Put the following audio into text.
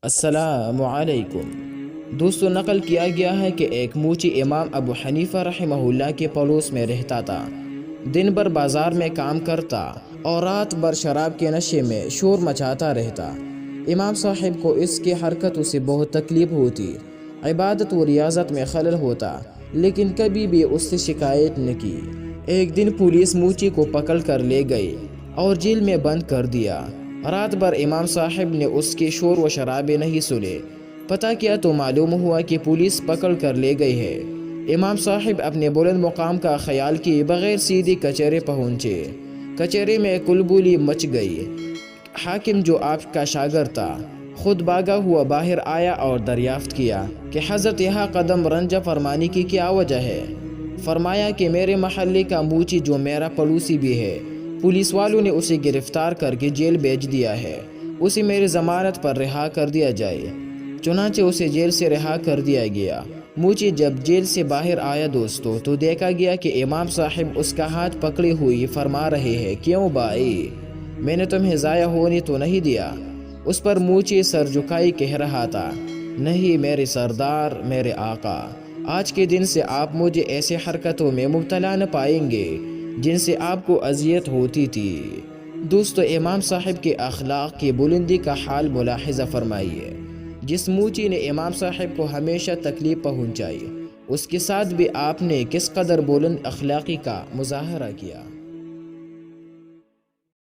السلام علیکم دوستو، نقل کیا گیا ہے کہ ایک موچی امام ابو حنیفہ رحمہ اللہ کے پڑوس میں رہتا تھا۔ دن بھر بازار میں کام کرتا اور رات بھر شراب کے نشے میں شور مچاتا رہتا۔ امام صاحب کو اس کی حرکتوں سے بہت تکلیف ہوتی، عبادت و ریاضت میں خلل ہوتا، لیکن کبھی بھی اس سے شکایت نہ کی۔ ایک دن پولیس موچی کو پکڑ کر لے گئی اور جیل میں بند کر دیا۔ رات بھر امام صاحب نے اس کے شور و شرابے نہیں سنے۔ پتہ کیا تو معلوم ہوا کہ پولیس پکڑ کر لے گئی ہے۔ امام صاحب اپنے بلند مقام کا خیال کیے بغیر سیدھی کچہری پہنچے۔ کچہری میں کلبولی مچ گئی۔ حاکم، جو آپ کا شاگرد تھا، خود بھاگا ہوا باہر آیا اور دریافت کیا کہ حضرت یہاں قدم رنجہ فرمانے کی کیا وجہ ہے؟ فرمایا کہ میرے محلے کا موچی جو میرا پڑوسی بھی ہے، پولیس والوں نے اسے گرفتار کر کے جیل بھیج دیا ہے، اسے میری ضمانت پر رہا کر دیا جائے۔ چنانچہ اسے جیل سے رہا کر دیا گیا۔ موچی جب جیل سے باہر آیا دوستو، تو دیکھا گیا کہ امام صاحب اس کا ہاتھ پکڑے ہوئے فرما رہے ہیں، کیوں بھائی، میں نے تمہیں ضائع ہونے تو نہیں دیا؟ اس پر موچی سر جھکائی کہہ رہا تھا، نہیں میرے سردار، میرے آقا، آج کے دن سے آپ مجھے ایسے حرکتوں میں مبتلا نہ پائیں گے جن سے آپ کو اذیت ہوتی تھی۔ دوستو، امام صاحب کے اخلاق کی بلندی کا حال ملاحظہ فرمائیے۔ جس موچی نے امام صاحب کو ہمیشہ تکلیف پہنچائی، اس کے ساتھ بھی آپ نے کس قدر بلند اخلاقی کا مظاہرہ کیا۔